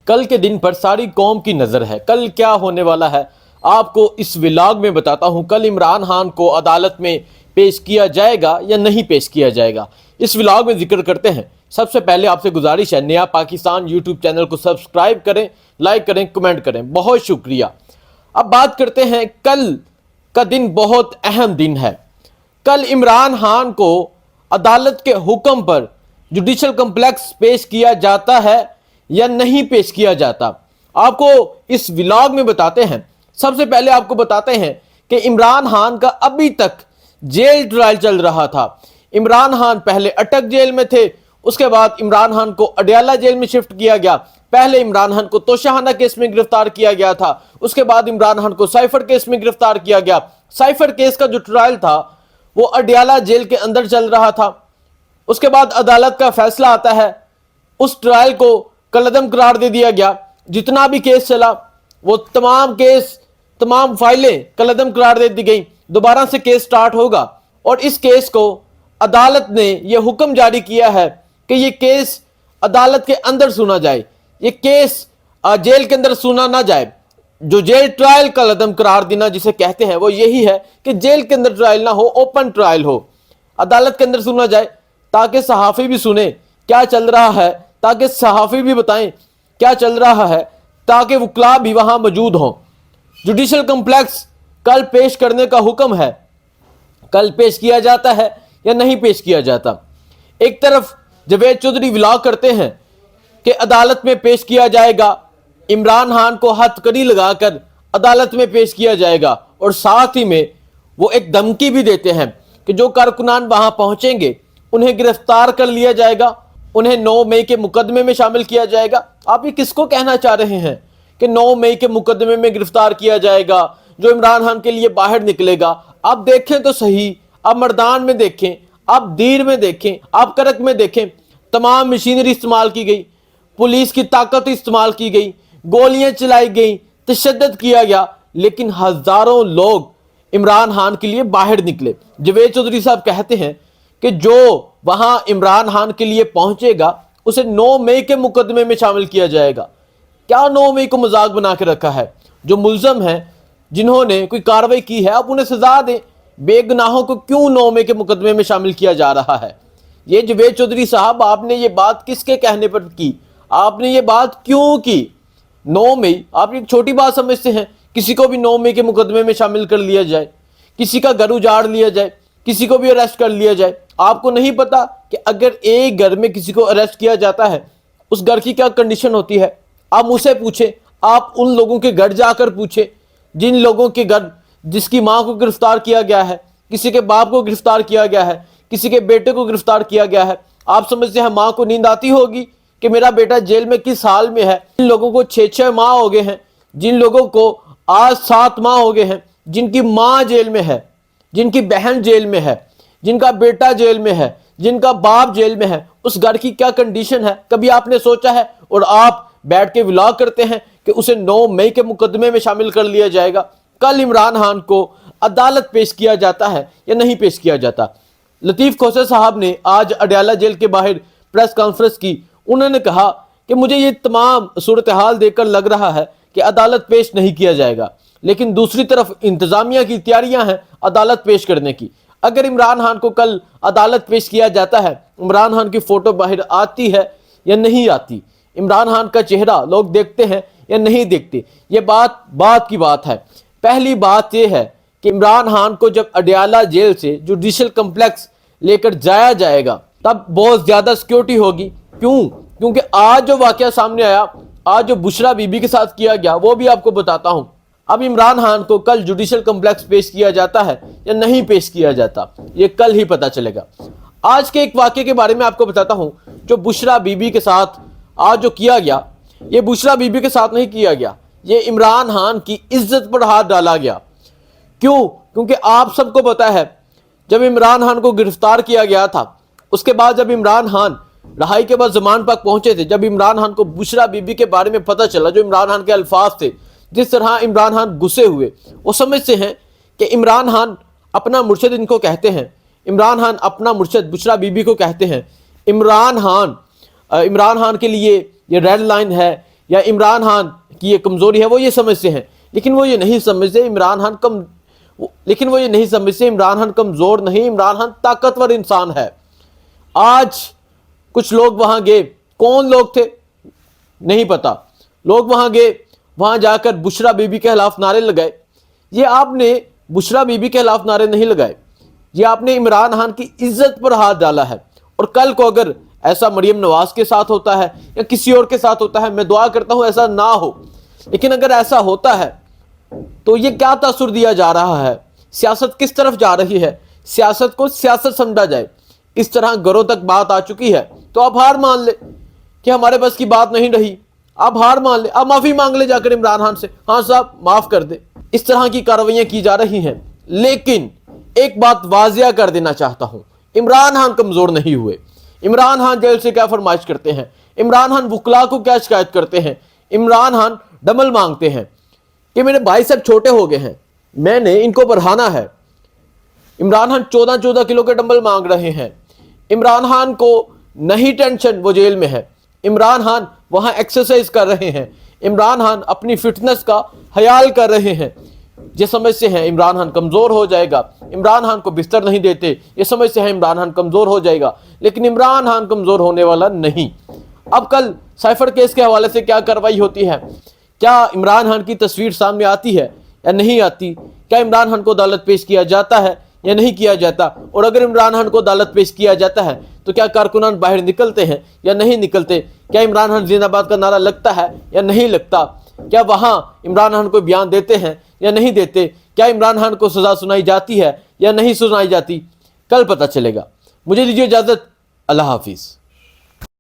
کل کے دن پر ساری قوم کی نظر ہے. کل کیا ہونے والا ہے آپ کو اس ولاگ میں بتاتا ہوں. کل عمران خان کو عدالت میں پیش کیا جائے گا یا نہیں پیش کیا جائے گا, اس ولاگ میں ذکر کرتے ہیں. سب سے پہلے آپ سے گزارش ہے, نیا پاکستان یوٹیوب چینل کو سبسکرائب کریں, لائک کریں, کمنٹ کریں. بہت شکریہ. اب بات کرتے ہیں, کل کا دن بہت اہم دن ہے. کل عمران خان کو عدالت کے حکم پر جوڈیشل کمپلیکس پیش کیا جاتا ہے یا نہیں پیش کیا جاتا, آپ کو اس ولاگ میں بتاتے ہیں. سب سے پہلے آپ کو بتاتے ہیں کہ عمران خان کا ابھی تک جیل ٹرائل چل رہا تھا. عمران خان پہلے اٹک جیل میں تھے, اس کے بعد عمران خان کو اڈیالہ جیل میں شفٹ کیا گیا. پہلے عمران خان کو توشیحانہ کیس میں گرفتار کیا گیا تھا, اس کے بعد عمران خان کو سائفر کیس میں گرفتار کیا گیا. سائفر کیس کا جو ٹرائل تھا وہ اڈیالہ جیل کے اندر چل رہا تھا. اس کے بعد عدالت کا فیصلہ آتا ہے, اس ٹرائل کو کالعدم قرار دے دیا گیا. جتنا بھی کیس چلا وہ تمام فائلیں کالعدم قرار دے دی گئیں. دوبارہ سے کیس سٹارٹ ہوگا اور اس کیس کو عدالت نے یہ حکم جاری کیا ہے کہ یہ کیس عدالت کے اندر سنا جائے, یہ کیس جیل کے اندر سنا نہ جائے. جو جیل ٹرائل کالعدم قرار دینا جسے کہتے ہیں وہ یہی ہے کہ جیل کے اندر ٹرائل نہ ہو, اوپن ٹرائل ہو, عدالت کے اندر سنا جائے تاکہ صحافی بھی سنیں کیا چل رہا ہے, تاکہ صحافی بھی بتائیں کیا چل رہا ہے, تاکہ وکلاء بھی وہاں موجود ہوں. جوڈیشل کمپلیکس کل پیش کرنے کا حکم ہے. کل پیش کیا جاتا ہے یا نہیں پیش کیا جاتا. ایک طرف جاوید چودھری ولاگ کرتے ہیں کہ عدالت میں پیش کیا جائے گا, عمران خان کو ہتھ کڑی لگا کر عدالت میں پیش کیا جائے گا, اور ساتھ ہی میں وہ ایک دھمکی بھی دیتے ہیں کہ جو کارکنان وہاں پہنچیں گے انہیں گرفتار کر لیا جائے گا, انہیں 9 مئی کے مقدمے میں شامل کیا جائے گا. آپ یہ کس کو کہنا چاہ رہے ہیں کہ 9 مئی کے مقدمے میں گرفتار کیا جائے گا جو عمران خان کے لیے باہر نکلے گا؟ آپ دیکھیں تو صحیح, آپ مردان میں دیکھیں, آپ دیر میں دیکھیں, آپ کرک میں دیکھیں, تمام مشینری استعمال کی گئی, پولیس کی طاقت استعمال کی گئی, گولیاں چلائی گئیں, تشدد کیا گیا, لیکن ہزاروں لوگ عمران خان کے لیے باہر نکلے. جاوید چودھری صاحب کہتے ہیں کہ جو وہاں عمران خان کے لیے پہنچے گا اسے 9 مئی کے مقدمے میں شامل کیا جائے گا. کیا 9 مئی کو مذاق بنا کے رکھا ہے؟ جو ملزم ہیں, جنہوں نے کوئی کارروائی کی ہے, آپ انہیں سزا دیں. بے گناہوں کو کیوں 9 مئی کے مقدمے میں شامل کیا جا رہا ہے؟ یہ جاوید چودھری صاحب, آپ نے یہ بات کس کے کہنے پر کی؟ آپ نے یہ بات کیوں کی؟ 9 مئی آپ ایک چھوٹی بات سمجھتے ہیں, کسی کو بھی 9 مئی کے مقدمے میں شامل کر لیا جائے, کسی کا گھر اجاڑ لیا جائے, کسی کو بھی اریسٹ کر لیا جائے. آپ کو نہیں پتا کہ اگر ایک گھر میں کسی کو اریسٹ کیا جاتا ہے اس گھر کی کیا کنڈیشن ہوتی ہے؟ آپ مجھ سے پوچھیں, آپ ان لوگوں کے گھر جا کر پوچھیں جن لوگوں کے گھر, جس کی ماں کو گرفتار کیا گیا ہے, کسی کے باپ کو گرفتار کیا گیا ہے, کسی کے بیٹے کو گرفتار کیا گیا ہے. آپ سمجھتے ہیں ماں کو نیند آتی ہوگی کہ میرا بیٹا جیل میں کس حال میں ہے؟ جن لوگوں کو 6 ماہ ہو گئے ہیں, جن لوگوں کو آج 7 ماہ ہو گئے ہیں, جن کی ماں جیل میں ہے, جن کی بہن جیل میں ہے, جن کا بیٹا جیل میں ہے, جن کا باپ جیل میں ہے, اس گھر کی کیا کنڈیشن ہے؟ کبھی آپ نے سوچا ہے؟ اور آپ بیٹھ کے ولاگ کرتے ہیں کہ اسے 9 مئی کے مقدمے میں شامل کر لیا جائے گا. کل عمران خان کو عدالت پیش کیا جاتا ہے یا نہیں پیش کیا جاتا؟ لطیف کھوسہ صاحب نے آج اڈیالہ جیل کے باہر پریس کانفرنس کی. انہوں نے کہا کہ مجھے یہ تمام صورتحال دیکھ کر لگ رہا ہے کہ عدالت پیش نہیں کیا جائے گا, لیکن دوسری طرف انتظامیہ کی تیاریاں ہیں عدالت پیش کرنے کی. اگر عمران خان کو کل عدالت پیش کیا جاتا ہے, عمران خان کی فوٹو باہر آتی ہے یا نہیں آتی, عمران خان کا چہرہ لوگ دیکھتے ہیں یا نہیں دیکھتے, یہ بات کی بات ہے. پہلی بات یہ ہے کہ عمران خان کو جب اڈیالہ جیل سے جوڈیشل کمپلیکس لے کر جایا جائے گا تب بہت زیادہ سیکیورٹی ہوگی. کیونکہ آج جو واقعہ سامنے آیا, آج جو بشرا بی بی کے ساتھ کیا گیا, وہ بھی آپ کو بتاتا ہوں. اب عمران خان کو کل جوڈیشل کمپلیکس پیش کیا جاتا ہے یا نہیں پیش کیا جاتا, یہ کل ہی پتہ چلے گا. آج کے ایک واقعے کے بارے میں آپ کو بتاتا ہوں. جو بشرا بی بی کے ساتھ آج جو کیا گیا, یہ بشرا بی بی کے ساتھ نہیں کیا گیا, یہ عمران خان کی عزت پر ہاتھ ڈالا گیا. کیونکہ آپ سب کو پتا ہے جب عمران خان کو گرفتار کیا گیا تھا, اس کے بعد جب عمران خان رہائی کے بعد زمان پاک پہنچے تھے, جب عمران خان کو بشرا بی بی کے بارے میں پتہ چلا, جو عمران خان کے الفاظ تھے, جس طرح عمران خان غصے ہوئے, وہ سمجھتے ہیں کہ عمران خان اپنا مرشد ان کو کہتے ہیں, عمران خان اپنا مرشد بشرا بی بی کو کہتے ہیں. عمران خان کے لیے یہ ریڈ لائن ہے, یا عمران خان کی یہ کمزوری ہے وہ یہ سمجھتے ہیں، لیکن وہ یہ نہیں سمجھتے عمران خان کمزور نہیں، عمران خان طاقتور انسان ہے۔ آج کچھ لوگ وہاں گئے، کون لوگ تھے نہیں پتا، لوگ وہاں گئے، وہاں جا کر بشرا بی بی کے خلاف نعرے لگائے۔ یہ آپ نے بشرا بی بی کے خلاف نعرے نہیں لگائے، یہ آپ نے عمران خان کی عزت پر ہاتھ ڈالا ہے۔ اور کل کو اگر ایسا مریم نواز کے ساتھ ہوتا ہے یا کسی اور کے ساتھ ہوتا ہے، میں دعا کرتا ہوں ایسا نہ ہو، لیکن اگر ایسا ہوتا ہے تو یہ کیا تاثر دیا جا رہا ہے، سیاست کس طرف جا رہی ہے، سیاست کو سیاست سمجھا جائے، اس طرح گھروں تک بات آ چکی ہے۔ تو آپ ہار مان لے کہ ہمارے بس کی بات نہیں رہی، آپ ہار مان لے، آپ معافی مانگ لے جا کر عمران خان سے، ہاں صاحب معاف کر دے۔ اس طرح کی کارروائیاں کی جا رہی ہیں، لیکن ایک بات واضح کر دینا چاہتا ہوں، عمران خان کمزور نہیں ہوئے۔ عمران خان جیل سے کیا فرمائش کرتے ہیں، عمران خان وکلا کو کیا شکایت کرتے ہیں، عمران خان ڈمل مانگتے ہیں کہ میرے بھائی صاحب چھوٹے ہو گئے ہیں، میں نے ان کو بڑھانا ہے۔ عمران خان 14 کلو کے ڈمبل مانگ رہے ہیں۔ عمران خان کو نہیں ٹینشن، وہ جیل میں ہے، عمران خان وہاں ایکسرسائز کر رہے ہیں، عمران خان اپنی فٹنس کا خیال کر رہے ہیں۔ یہ سمجھتے ہیں عمران خان کمزور ہو جائے گا، عمران خان کو بستر نہیں دیتے، یہ سمجھتے ہیں عمران خان کمزور ہو جائے گا، لیکن عمران خان کمزور ہونے والا نہیں۔ اب کل سائفر کیس کے حوالے سے کیا کارروائی ہوتی ہے، کیا عمران خان کی تصویر سامنے آتی ہے یا نہیں آتی، کیا عمران خان کو عدالت پیش کیا جاتا ہے یا نہیں کیا جاتا، اور اگر عمران خان کو عدالت پیش کیا جاتا ہے تو کیا کارکنان باہر نکلتے ہیں یا نہیں نکلتے، کیا عمران خان زندہ باد کا نعرہ لگتا ہے یا نہیں لگتا، کیا وہاں عمران خان کو بیان دیتے ہیں یا نہیں دیتے، کیا عمران خان کو سزا سنائی جاتی ہے یا نہیں سنائی جاتی، کل پتہ چلے گا۔ مجھے دیجیے اجازت، اللہ حافظ۔